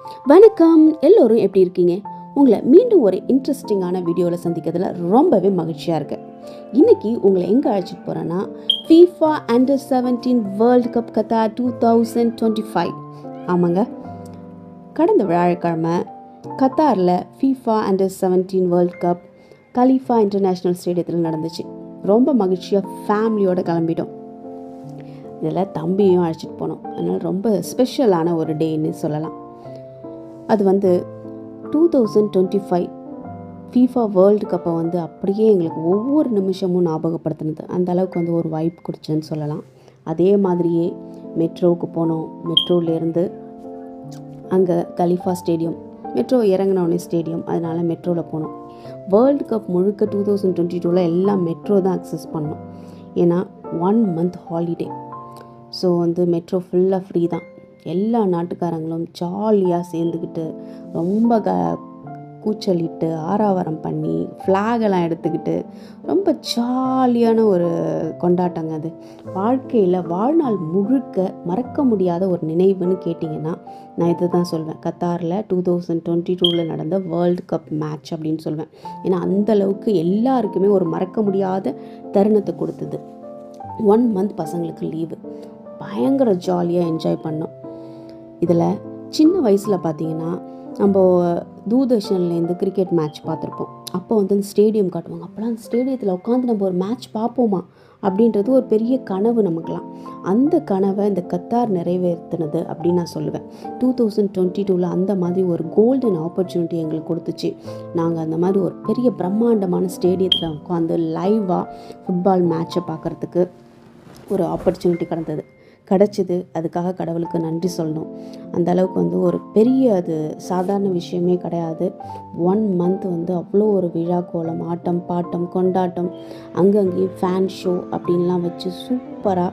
வணக்கம், எல்லோரும் எப்படி இருக்கீங்க? உங்களை மீண்டும் ஒரு இன்ட்ரெஸ்டிங்கான வீடியோவில் சந்திக்கிறதுல ரொம்பவே மகிழ்ச்சியாக இருக்கு. இன்னைக்கு உங்களை எங்கே அழைச்சிட்டு போகிறேன்னா, FIFA Under 17 world cup Qatar 2025. ஆமாங்க, கடந்த வியாழக்கிழமை கத்தாரில் FIFA Under 17 வேர்ல்டு கப் கலீஃபா இன்டர்நேஷ்னல் ஸ்டேடியத்தில் நடந்துச்சு. ரொம்ப மகிழ்ச்சியாக ஃபேமிலியோடு கிளம்பிட்டோம். இதில் தம்பியும் அழைச்சிட்டு போனோம். அதனால் ரொம்ப ஸ்பெஷலான ஒரு டேன்னு சொல்லலாம். அது 2025 FIFA வேர்ல்டு கப்பை அப்படியே எங்களுக்கு ஒவ்வொரு நிமிஷமும் ஞாபகப்படுத்தினது. அந்த அளவுக்கு ஒரு வைப் கொடுச்சுன்னு சொல்லலாம். அதே மாதிரியே மெட்ரோவுக்கு போனோம். மெட்ரோலேருந்து அங்கே கலீஃபா ஸ்டேடியம், மெட்ரோ இறங்கினோடனே ஸ்டேடியம், அதனால் மெட்ரோவில் போனோம். வேர்ல்டு கப் முழுக்க 2022 எல்லாம் மெட்ரோ தான் அக்சஸ் பண்ணோம். ஏன்னா 1 மந்த் ஹாலிடே. ஸோ மெட்ரோ ஃபுல்லாக ஃப்ரீ தான். எல்லா நாட்டுக்காரங்களும் ஜாலியாக சேர்ந்துக்கிட்டு ரொம்ப கூச்சலிட்டு ஆரவாரம் பண்ணி ஃப்ளாகெல்லாம் எடுத்துக்கிட்டு ரொம்ப ஜாலியான ஒரு கொண்டாட்டங்க. அது வாழ்க்கையில் வாழ்நாள் முழுக்க மறக்க முடியாத ஒரு நினைவுன்னு கேட்டிங்கன்னா நான் இதை தான் சொல்வேன். கத்தாரில் 2022 நடந்த வேர்ல்டு கப் மேட்ச் அப்படின்னு சொல்வேன். ஏன்னா அந்தளவுக்கு எல்லாருக்குமே ஒரு மறக்க முடியாத தருணத்தை கொடுத்தது. 1 மந்த் பசங்களுக்கு லீவு, பயங்கர ஜாலியாக என்ஜாய் பண்ணோம். இதில் சின்ன வயசில் பார்த்திங்கன்னா நம்ம தூர்தர்ஷன்லேருந்து கிரிக்கெட் மேட்ச் பார்த்துருப்போம். அப்போ அந்த ஸ்டேடியம் காட்டுவாங்க. அப்போலாம் அந்த ஸ்டேடியத்தில் உட்காந்து நம்ம ஒரு மேட்ச் பார்ப்போமா அப்படின்றது ஒரு பெரிய கனவு நமக்குலாம். அந்த கனவை இந்த கத்தார் நிறைவேற்றினது அப்படின்னு நான் சொல்லுவேன். 2022 அந்த மாதிரி ஒரு கோல்டன் ஆப்பர்ச்சுனிட்டி எங்களுக்கு கொடுத்துச்சு. நாங்கள் அந்த மாதிரி ஒரு பெரிய பிரம்மாண்டமான ஸ்டேடியத்தில் உட்காந்து லைவாக ஃபுட்பால் மேட்சை பார்க்குறதுக்கு ஒரு ஆப்பர்ச்சுனிட்டி கிடச்சிது. அதுக்காக கடவுளுக்கு நன்றி சொல்லணும். அந்த அளவுக்கு ஒரு பெரிய, அது சாதாரண விஷயமே கிடையாது. 1 மந்த் அவ்வளோ ஒரு விழா கோலம், ஆட்டம் பாட்டம் கொண்டாட்டம், அங்கங்கேயும் ஃபேன் ஷோ அப்படின்லாம் வச்சு சூப்பராக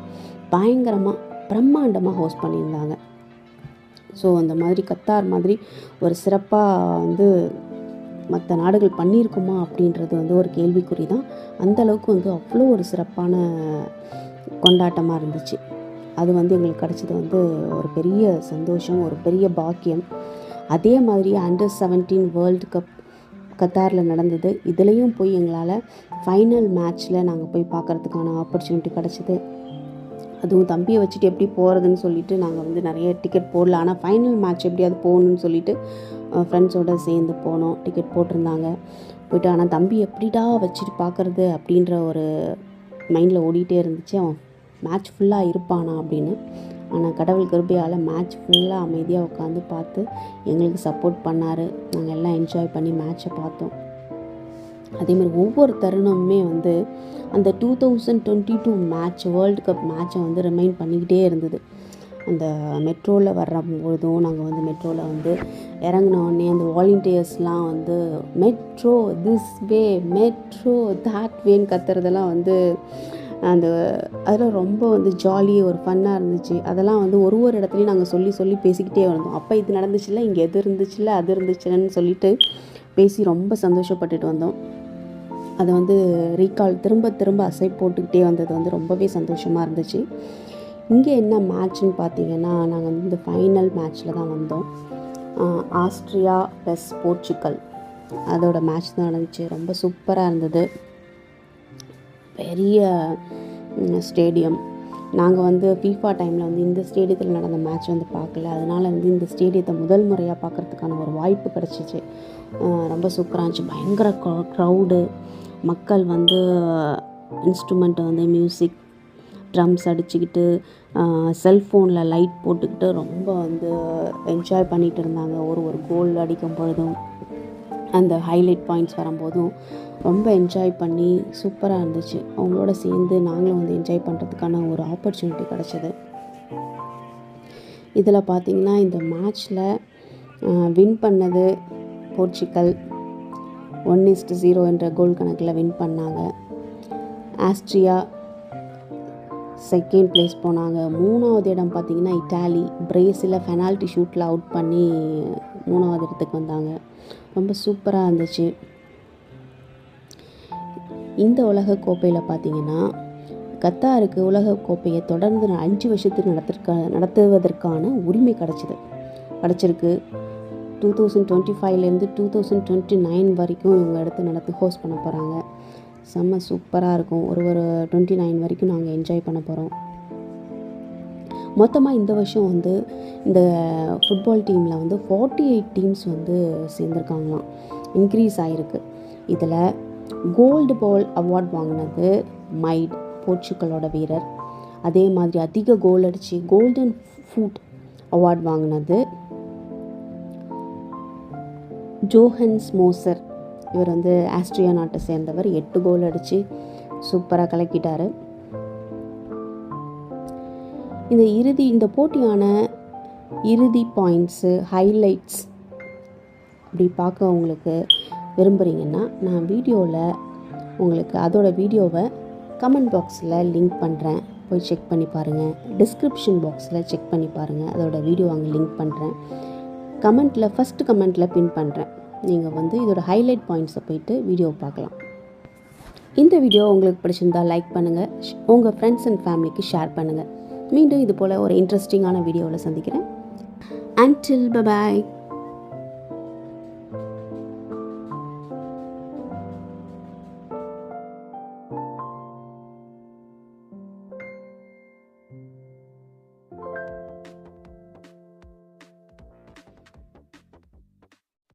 பயங்கரமாக பிரம்மாண்டமாக ஹோஸ்ட் பண்ணியிருந்தாங்க. ஸோ அந்த மாதிரி கத்தார் மாதிரி ஒரு சிறப்பாக மற்ற நாடுகள் பண்ணியிருக்குமா அப்படின்றது ஒரு கேள்விக்குறி தான். அந்தளவுக்கு அவ்வளோ ஒரு சிறப்பான கொண்டாட்டமாக இருந்துச்சு. அது எங்களுக்கு கிடச்சது ஒரு பெரிய சந்தோஷம், ஒரு பெரிய பாக்கியம். அதே மாதிரி Under 17 வேர்ல்டு கப் கத்தாரில் நடந்தது. இதுலேயும் போய் எங்களால் ஃபைனல் மேட்ச்சில் நாங்கள் போய் பார்க்குறதுக்கான ஆப்பர்ச்சுனிட்டி கிடச்சிது. அதுவும் தம்பியை வச்சுட்டு எப்படி போகிறதுன்னு சொல்லிட்டு நாங்கள் நிறைய டிக்கெட் போடல. ஆனால் ஃபைனல் மேட்ச் எப்படியாவது போகணுன்னு சொல்லிட்டு ஃப்ரெண்ட்ஸோடு சேர்ந்து போனோம். டிக்கெட் போட்டிருந்தாங்க, போய்ட்டு. ஆனால் தம்பி எப்படிடா வச்சுட்டு பார்க்குறது அப்படின்ற ஒரு மைண்டில் ஓடிட்டே இருந்துச்சு. அவன் மேட்ச் ஃபுல்லாக இருப்பானா அப்படின்னு. ஆனால் கடவுள் கிருபையால் மேட்ச் ஃபுல்லாக அமைதியாக உட்காந்து பார்த்து எங்களுக்கு சப்போர்ட் பண்ணார். நாங்கள் எல்லாம் என்ஜாய் பண்ணி மேட்ச்சை பார்த்தோம். அதேமாதிரி ஒவ்வொரு தருணமுமே அந்த 2022 மேட்ச், வேர்ல்டு கப் மேட்சை ரிமைண்ட் பண்ணிக்கிட்டே இருந்தது. அந்த மெட்ரோவில் வர்றபோதும் நாங்கள் மெட்ரோவில் இறங்கினோடனே அந்த வாலண்டியர்ஸ்லாம் metro this way, metro that வேன்னு கத்துறதெல்லாம் அதெல்லாம் ரொம்ப ஜாலியாக ஒரு ஃபன்னாக இருந்துச்சு. அதெல்லாம் ஒரு இடத்துலையும் நாங்கள் சொல்லி பேசிக்கிட்டே வந்தோம். அப்போ இது நடந்துச்சுல்ல, இங்கே எது இருந்துச்சுல்ல, அது இருந்துச்சுன்னு சொல்லிட்டு பேசி ரொம்ப சந்தோஷப்பட்டுட்டு வந்தோம். அதை ரீகால் திரும்ப அசை போட்டுக்கிட்டே வந்தது ரொம்பவே சந்தோஷமாக இருந்துச்சு. இங்கே என்ன மேட்ச்னு பார்த்தீங்கன்னா, நாங்கள் இந்த ஃபைனல் மேட்ச்சில் தான் வந்தோம். ஆஸ்ட்ரியா ப்ளஸ் போர்ச்சுகல், அதோட மேட்ச் தான் நடந்துச்சு. ரொம்ப சூப்பராக இருந்தது. பெரிய ஸ்டேடியம். நாங்கள் FIFA டைமில் இந்த ஸ்டேடியத்தில் நடந்த மேட்ச் பார்க்கல. அதனால் இந்த ஸ்டேடியத்தை முதல் முறையாக பார்க்குறதுக்கான ஒரு வாய்ப்பு கிடச்சிச்சு. ரொம்ப சூப்பராக இருந்துச்சு. பயங்கர க்ரௌடு, மக்கள் இன்ஸ்ட்ருமெண்ட்டை மியூசிக் ட்ரம்ஸ் அடிச்சுக்கிட்டு, செல்ஃபோனில் லைட் போட்டுக்கிட்டு ரொம்ப என்ஜாய் பண்ணிகிட்டு இருந்தாங்க. ஒரு கோல் அடிக்கும் பொழுதும், அந்த ஹைலைட் பாயிண்ட்ஸ் வரும்போதும் ரொம்ப என்ஜாய் பண்ணி சூப்பராக இருந்துச்சு. அவங்களோட சேர்ந்து நாங்களும் என்ஜாய் பண்ணுறதுக்கான ஒரு ஆப்பர்ச்சுனிட்டி கிடச்சிது. இதில் பார்த்திங்கன்னா இந்த மேட்ச்சில் வின் பண்ணது போர்ச்சுகல் 1-0 என்ற கோல் கணக்கில் வின் பண்ணாங்க. ஆஸ்ட்ரியா செகண்ட் ப்ளேஸ் போனாங்க. 3வது இடம் பார்த்திங்கன்னா இட்டாலி பிரேசிலை பெனால்ட்டி ஷூட்டில் அவுட் பண்ணி 3வது இடத்துக்கு வந்தாங்க. ரொம்ப சூப்பராக இருந்துச்சு. இந்த உலகக்கோப்பையில் பார்த்திங்கன்னா கத்தாருக்கு உலகக்கோப்பையை தொடர்ந்து 5 வருஷத்துக்கு நடத்துவதற்கான உரிமை கிடச்சிருக்கு. 2025லேருந்து 2029 வரைக்கும் இவங்க எடுத்து ஹோஸ்ட் பண்ண போகிறாங்க. செம்ம சூப்பராக இருக்கும். ஒரு 29 வரைக்கும் நாங்கள் என்ஜாய் பண்ண போகிறோம். மொத்தமாக இந்த வருஷம் வந்து இந்த ஃபுட்பால் டீமில் வந்து 48 டீம்ஸ் வந்து சேர்ந்துருக்காங்களாம், இன்க்ரீஸ் ஆகிருக்கு. இதில் கோல்டு பால் அவார்ட் வாங்கினது மைட், போர்ச்சுகலோட வீரர். அதே மாதிரி அதிக கோல் அடித்து கோல்டன் ஃபூட் அவார்ட் வாங்கினது ஜோஹன்ஸ் மோசர். இவர் வந்து ஆஸ்ட்ரியா நாட்டை சேர்ந்தவர். 8 கோல் அடித்து சூப்பராக கலக்கிட்டார். இந்த போட்டியான இறுதி பாயிண்ட்ஸு, ஹைலைட்ஸ் அப்படி பார்க்க உங்களுக்கு விரும்புகிறீங்கன்னா நான் வீடியோவில் உங்களுக்கு அதோட வீடியோவை கமெண்ட் பாக்ஸில் லிங்க் பண்ணுறேன், போய் செக் பண்ணி பாருங்கள். டிஸ்கிரிப்ஷன் பாக்ஸில் செக் பண்ணி பாருங்கள், அதோட வீடியோ அங்கே லிங்க் பண்ணுறேன். ஃபஸ்ட்டு கமெண்ட்டில் பின் பண்ணுறேன். நீங்கள் வந்து இதோட ஹைலைட் பாயிண்ட்ஸை போயிட்டு வீடியோ பார்க்கலாம். இந்த வீடியோ உங்களுக்கு பிடிச்சிருந்தால் லைக் பண்ணுங்கள், உங்கள் ஃப்ரெண்ட்ஸ் அண்ட் ஃபேமிலிக்கு ஷேர் பண்ணுங்கள். மீண்டும் இது போல் ஒரு இன்ட்ரெஸ்டிங்கான வீடியோவில் சந்திக்கிறேன். Until bye bye.